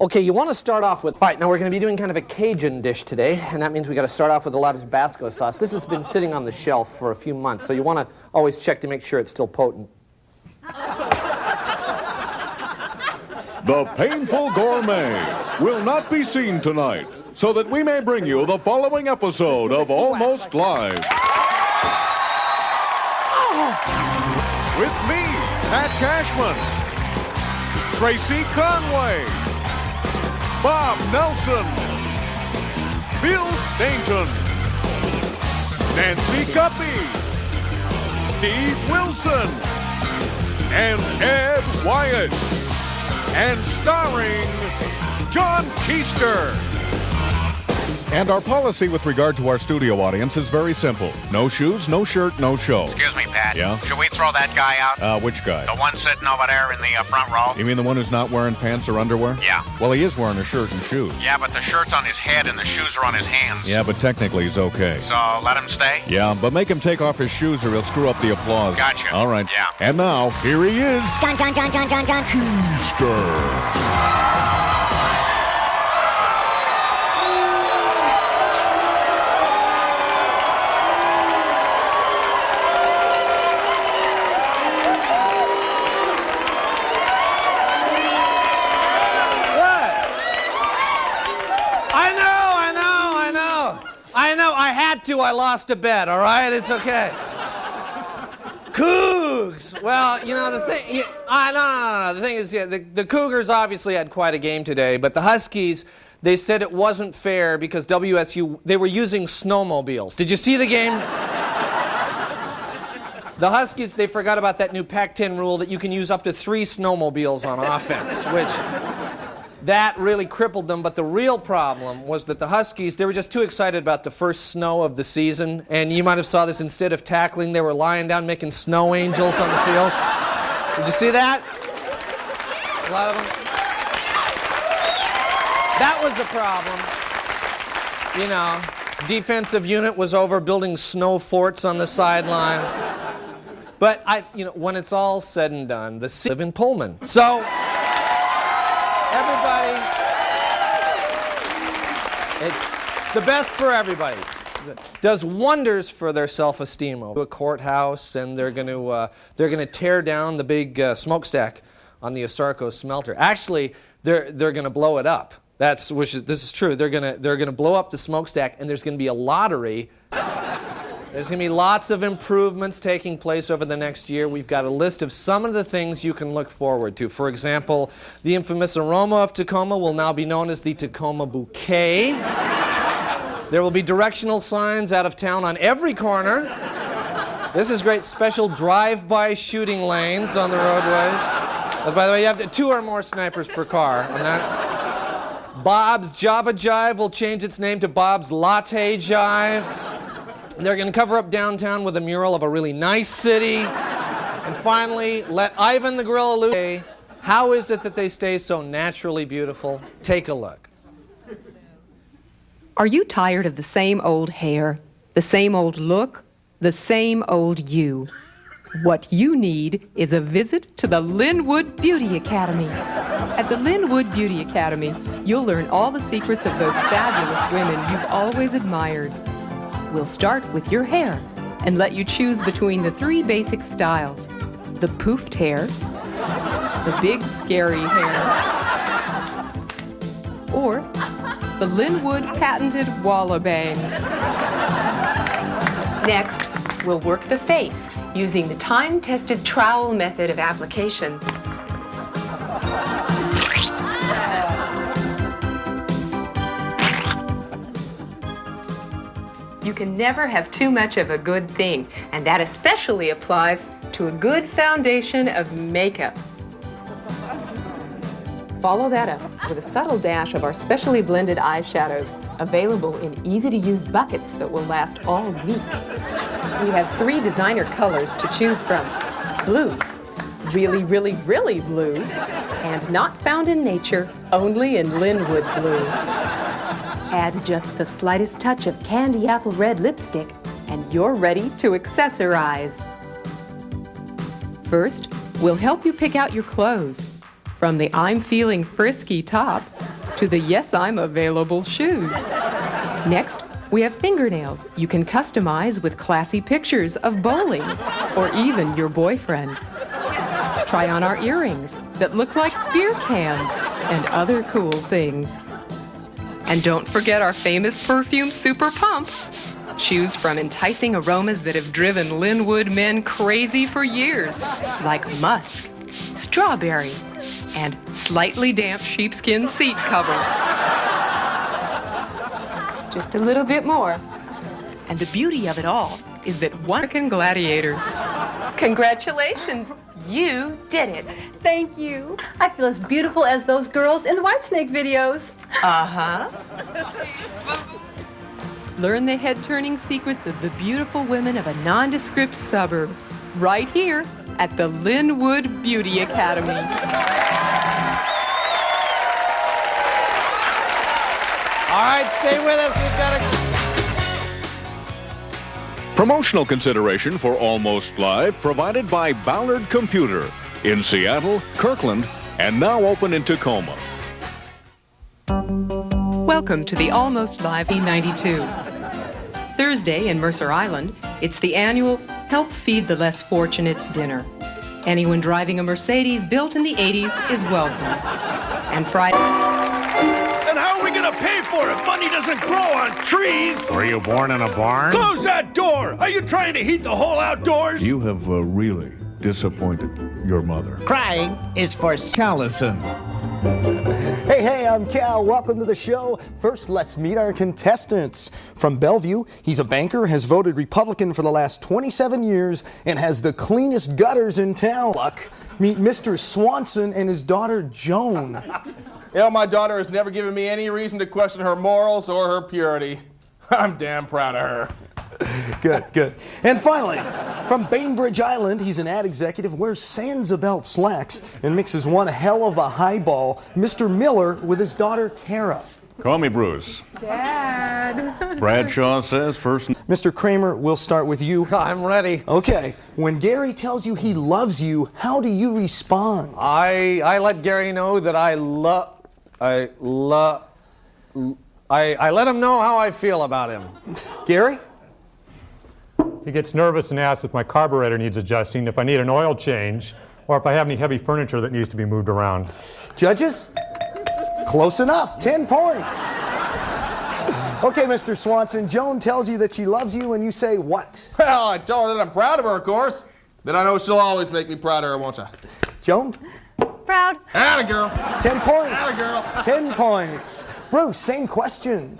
Okay, you want to start off with... All right, now we're going to be doing kind of a Cajun dish today, and that means we got to start off with a lot of Tabasco sauce. This has been sitting on the shelf for a few months, so you want to always check to make sure it's still potent. The Painful Gourmet will not be seen tonight, so that we may bring you the following episode of Almost Live. With me, Pat Cashman, Tracy Conway, Bob Nelson, Bill Stainton, Nancy Guppy, Steve Wilson, and Ed Wyatt. And starring John Keister. And our policy with regard to our studio audience is very simple. No shoes, no shirt, no show. Excuse me, Pat. Yeah? Should we throw that guy out? Which guy? The one sitting over there in the front row? You mean the one who's not wearing pants or underwear? Yeah. Well, he is wearing a shirt and shoes. Yeah, but the shirt's on his head and the shoes are on his hands. Yeah, but technically he's okay. So let him stay? Yeah, but make him take off his shoes or he'll screw up the applause. Gotcha. All right. Yeah. And now, here he is. John. Keister. I lost a bet, all right? It's okay. Cougs! Well, you know, the thing... No. The thing is, yeah, the Cougars obviously had quite a game today, but the Huskies, they said it wasn't fair because WSU, they were using snowmobiles. Did you see the game? The Huskies, they forgot about that new Pac-10 rule that you can use up to 3 snowmobiles on offense, which... That really crippled them, but the real problem was that the Huskies, they were just too excited about the first snow of the season, and you might have saw this, instead of tackling, they were lying down making snow angels on the field. Did you see that? A lot of them. That was the problem. You know, defensive unit was over building snow forts on the sideline. But, when it's all said and done, the live in Pullman. So... Everybody, it's the best for everybody. Does wonders for their self-esteem. A courthouse, and they're going to tear down the big smokestack on the Osarco smelter. Actually, they're going to blow it up. This is true. They're going to blow up the smokestack, and there's going to be a lottery. There's going to be lots of improvements taking place over the next year. We've got a list of some of the things you can look forward to. For example, the infamous aroma of Tacoma will now be known as the Tacoma Bouquet. There will be directional signs out of town on every corner. This is great. Special drive-by shooting lanes on the roadways. By the way, you have 2 or more snipers per car on that. Bob's Java Jive will change its name to Bob's Latte Jive. They're going to cover up downtown with a mural of a really nice city. And finally, let Ivan the Gorilla Lou. How is it that they stay so naturally beautiful? Take a look. Are you tired of the same old hair, the same old look, the same old you? What you need is a visit to the Linwood Beauty Academy. At the Linwood Beauty Academy, you'll learn all the secrets of those fabulous women you've always admired. We'll start with your hair and let you choose between the 3 basic styles: the poofed hair, the big scary hair, or the Linwood patented Walla bangs. Next, we'll work the face using the time-tested trowel method of application. You can never have too much of a good thing, and that especially applies to a good foundation of makeup. Follow that up with a subtle dash of our specially blended eyeshadows, available in easy-to-use buckets that will last all week. We have 3 designer colors to choose from: blue, really, really, really blue, and not found in nature, only in Linwood blue. Add just the slightest touch of candy apple red lipstick, and you're ready to accessorize. First, we'll help you pick out your clothes. From the I'm Feeling Frisky top to the Yes, I'm Available shoes. Next, we have fingernails you can customize with classy pictures of bowling or even your boyfriend. Try on our earrings that look like beer cans and other cool things. And don't forget our famous perfume Super Pump. Choose from enticing aromas that have driven Linwood men crazy for years, like musk, strawberry, and slightly damp sheepskin seat cover. Just a little bit more. And the beauty of it all is that American Gladiators. Congratulations, you did it. Thank you. I feel as beautiful as those girls in the Whitesnake videos. Uh-huh. Learn the head-turning secrets of the beautiful women of a nondescript suburb right here at the Linwood Beauty Academy. All right, stay with us. We've got a... Promotional consideration for Almost Live provided by Ballard Computer in Seattle, Kirkland, and now open in Tacoma. Welcome to the Almost Live E92. Thursday in Mercer Island, it's the annual Help Feed the Less Fortunate dinner. Anyone driving a Mercedes built in the 80s is welcome. And Friday... And how are we going to pay for it? Money doesn't grow on trees. Were you born in a barn? Close that door. Are you trying to heat the whole outdoors? You have really disappointed your mother. Crying is for Callison. Hey, I'm Cal. Welcome to the show. First, let's meet our contestants. From Bellevue, he's a banker, has voted Republican for the last 27 years, and has the cleanest gutters in town. Meet Mr. Swanson and his daughter, Joan. You know, my daughter has never given me any reason to question her morals or her purity. I'm damn proud of her. Good. And finally, from Bainbridge Island, he's an ad executive, wears Sansa-belt slacks, and mixes one hell of a highball, Mr. Miller with his daughter, Kara. Call me Bruce. Dad. Bradshaw says first. Mr. Kramer, we'll start with you. I'm ready. Okay. When Gary tells you he loves you, how do you respond? I let Gary know that I let him know how I feel about him. Gary? He gets nervous and asks if my carburetor needs adjusting, if I need an oil change, or if I have any heavy furniture that needs to be moved around. Judges? Close enough. 10 points. Okay, Mr. Swanson, Joan tells you that she loves you, and you say what? Well, I tell her that I'm proud of her, of course. Then I know she'll always make me proud of her, won't you? Joan? Proud. Atta girl. 10 points. Atta girl. 10 points. Bruce, same question.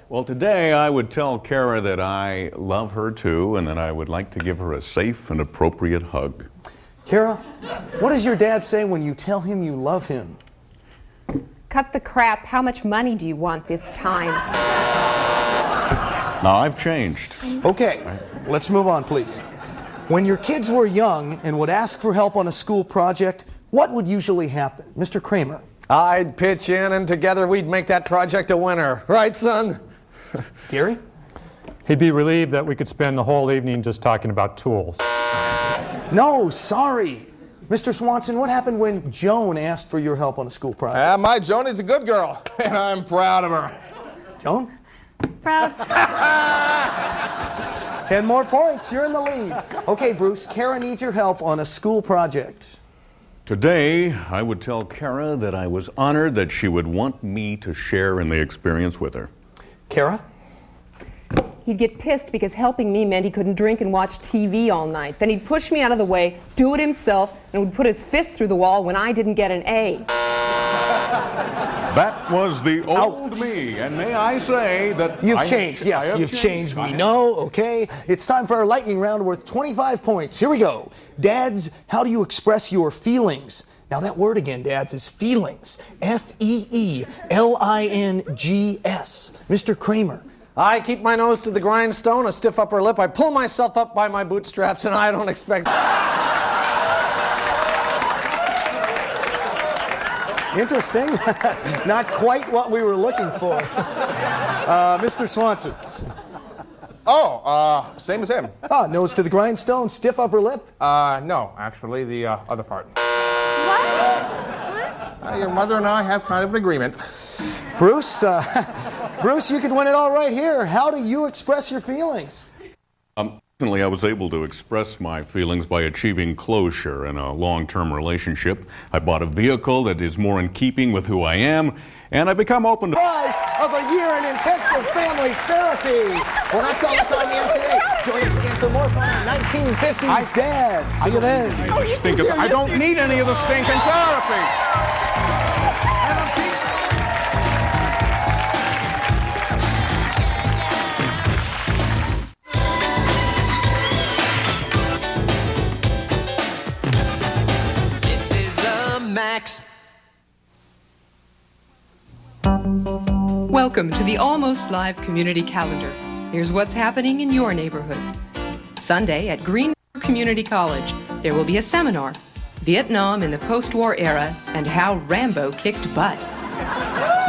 Well, today I would tell Kara that I love her too, and that I would like to give her a safe and appropriate hug. Kara, what does your dad say when you tell him you love him? Cut the crap. How much money do you want this time? Now, I've changed. Okay, let's move on, please. When your kids were young and would ask for help on a school project, what would usually happen? Mr. Kramer. I'd pitch in, and together we'd make that project a winner. Right, son? Gary? He'd be relieved that we could spend the whole evening just talking about tools. No, sorry. Mr. Swanson, what happened when Joan asked for your help on a school project? My Joni's a good girl, and I'm proud of her. Joan? Proud. 10 more points. You're in the lead. Okay, Bruce, Kara needs your help on a school project. Today, I would tell Kara that I was honored that she would want me to share in the experience with her. Kara? He'd get pissed because helping me meant he couldn't drink and watch TV all night. Then he'd push me out of the way, do it himself, and would put his fist through the wall when I didn't get an A. That was the old me, and may I say that You've changed. Yes, you've changed. We know. Okay. It's time for our lightning round worth 25 points. Here we go. Dads, how do you express your feelings? Now that word again, dads, is feelings. Feelings. Mr. Kramer. I keep my nose to the grindstone, a stiff upper lip. I pull myself up by my bootstraps, and I don't expect... Interesting. Not quite what we were looking for. Mr. Swanson. Oh, same as him. Nose to the grindstone, stiff upper lip? No, actually, the other part. What? Your mother and I have kind of an agreement. Bruce, Bruce, you can win it all right here. How do you express your feelings? Recently, I was able to express my feelings by achieving closure in a long-term relationship. I bought a vehicle that is more in keeping with who I am, and I've become open to... Prize of a year in intensive family therapy. Well, that's all the time we have today. Join us again for more fun on 1950s Dad. See you then. I don't need any of the stinking therapy. Welcome to the Almost Live Community Calendar. Here's what's happening in your neighborhood. Sunday at Green Community College, there will be a seminar, Vietnam in the post-war era and how Rambo kicked butt.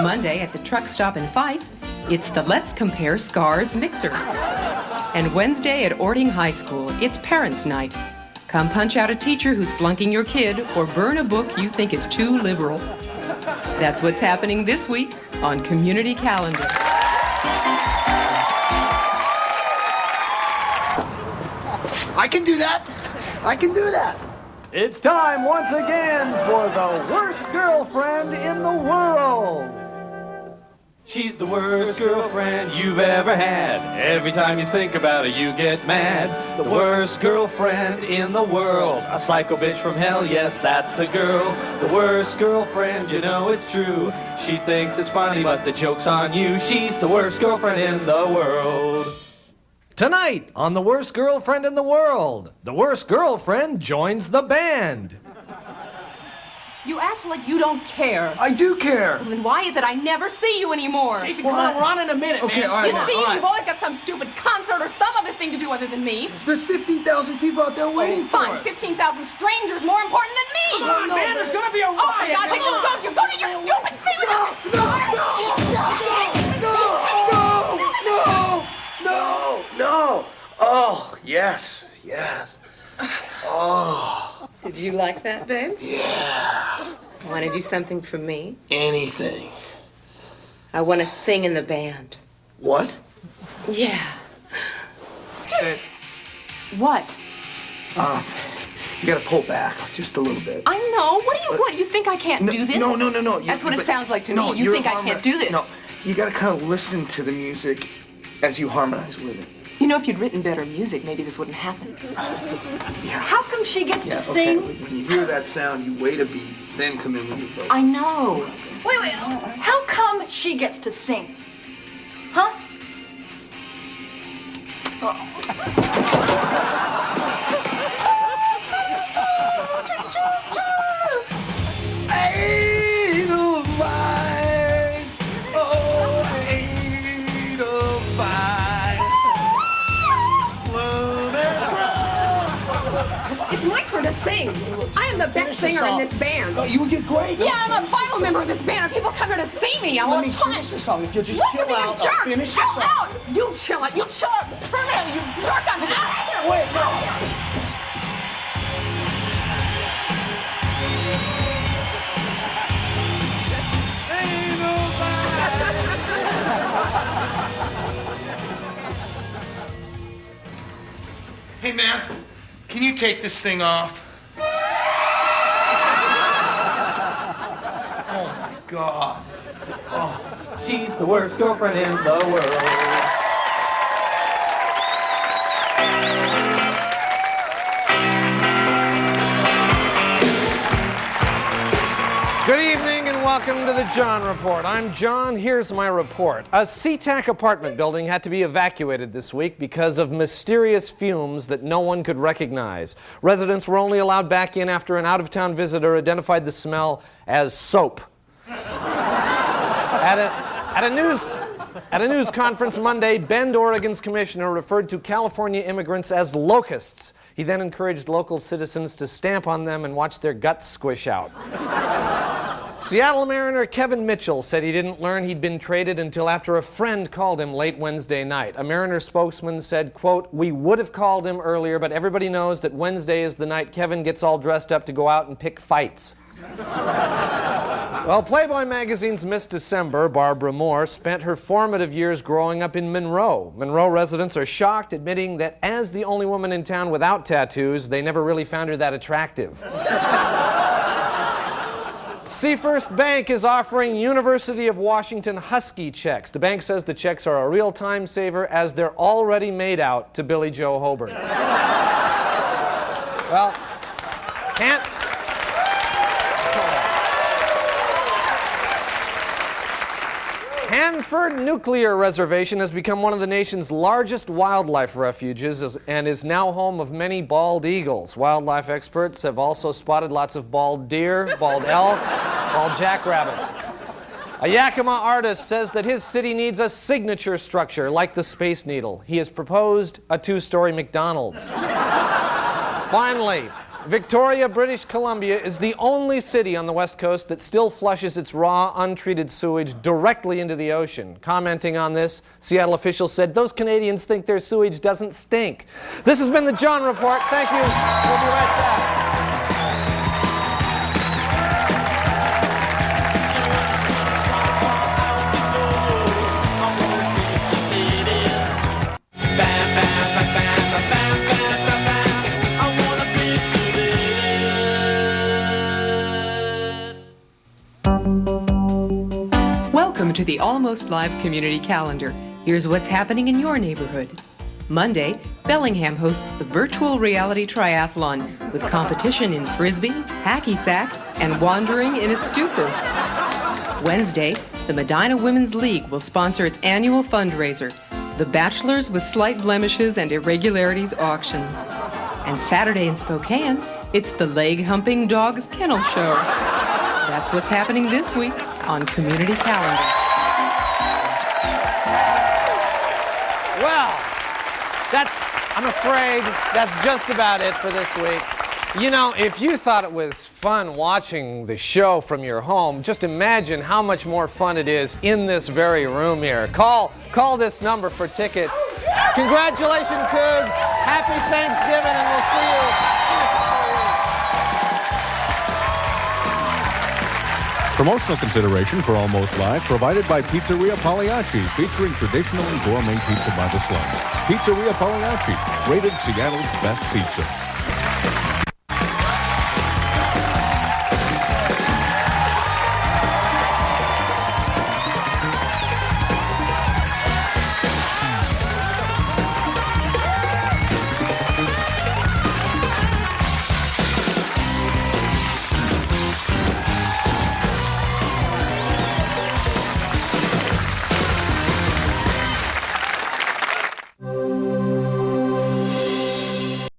Monday at the truck stop in Fife, it's the Let's Compare Scars mixer. And Wednesday at Ording High School, it's Parents' Night. Come punch out a teacher who's flunking your kid or burn a book you think is too liberal. That's what's happening this week on Community Calendar. I can do that. I can do that. It's time once again for the worst girlfriend in the world. She's the worst girlfriend you've ever had. Every time you think about her, you get mad. The worst girlfriend in the world. A psycho bitch from hell, yes, that's the girl. The worst girlfriend, you know it's true. She thinks it's funny, but the joke's on you. She's the worst girlfriend in the world. Tonight on The Worst Girlfriend in the World, the worst girlfriend joins the band. You act like you don't care. I do care. Well, then why is it I never see you anymore? Jason, come on, we're on in a minute, Okay, man. all right. You see, you've always got some stupid concert or some other thing to do other than me. There's 15,000 people out there waiting for Fine, us. 15,000 strangers more important than me. Come on, man, there's gonna be a Oh, for riot. God's sake, just go to your stupid thing. No. Oh, yes. Oh, Did you like that, babe? yeah. Want to do something for me? Anything. I want to sing in the band. What? Yeah. What? You gotta pull back just a little bit. I know. What? You think I can't do this? No. That's what it sounds like to me. You you're think I can't do this? No, you gotta kind of listen to the music as you harmonize with it. You know, if you'd written better music, maybe this wouldn't happen. How come she gets to Okay. sing? When you hear that sound, you wait a beat, then come in with your vocal. I know. Wait. How come she gets to sing? Huh? It's my turn to sing. I am the best singer in this band. Oh, you would get great. Yeah, I'm a vital member of this band. If people come here to see me, I Let want me to talk. finish the song. If you'll just Look at chill me, out, you I'll jerk. finish the Chill song. out. You chill out. You chill out. Permanently, you jerk. I'm out of here. Wait, no. Hey, man, can you take this thing off? Oh, my God. She's the worst girlfriend in the world. Good evening and welcome to the John Report. I'm John. Here's my report. A SeaTac apartment building had to be evacuated this week because of mysterious fumes that no one could recognize. Residents were only allowed back in after an out-of-town visitor identified the smell as soap. At a news conference Monday, Bend, Oregon's commissioner referred to California immigrants as locusts. He then encouraged local citizens to stamp on them and watch their guts squish out. Seattle Mariner Kevin Mitchell said he didn't learn he'd been traded until after a friend called him late Wednesday night. A Mariner spokesman said, quote, "We would have called him earlier, but everybody knows that Wednesday is the night Kevin gets all dressed up to go out and pick fights." Well, Playboy magazine's Miss December, Barbara Moore, spent her formative years growing up in Monroe. Monroe residents are shocked, admitting that as the only woman in town without tattoos, they never really found her that attractive. Seafirst Bank is offering University of Washington Husky checks. The bank says the checks are a real time saver as they're already made out to Billy Joe Hobart. Well, Hanford Nuclear Reservation has become one of the nation's largest wildlife refuges and is now home of many bald eagles. Wildlife experts have also spotted lots of bald deer, bald elk, bald jackrabbits. A Yakima artist says that his city needs a signature structure like the Space Needle. He has proposed a 2-story McDonald's. Finally, Victoria, British Columbia is the only city on the West Coast that still flushes its raw, untreated sewage directly into the ocean. Commenting on this, Seattle officials said, "Those Canadians think their sewage doesn't stink." This has been the John Report. Thank you. We'll be right back. Welcome to the Almost Live Community Calendar. Here's what's happening in your neighborhood. Monday, Bellingham hosts the virtual reality triathlon with competition in frisbee, hacky sack, and wandering in a stupor. Wednesday, the Medina Women's League will sponsor its annual fundraiser, the Bachelors with Slight Blemishes and Irregularities Auction. And Saturday in Spokane, it's the Leg-Humping Dogs Kennel Show. That's what's happening this week on Community Calendar. Well, I'm afraid that's just about it for this week. You know, if you thought it was fun watching the show from your home, just imagine how much more fun it is in this very room here. Call this number for tickets. Congratulations, Cougs. Happy Thanksgiving, and we'll see you. Promotional consideration for Almost Live provided by Pizzeria Pagliacci, featuring traditional and gourmet pizza by the slum. Pizzeria Pagliacci, rated Seattle's best pizza.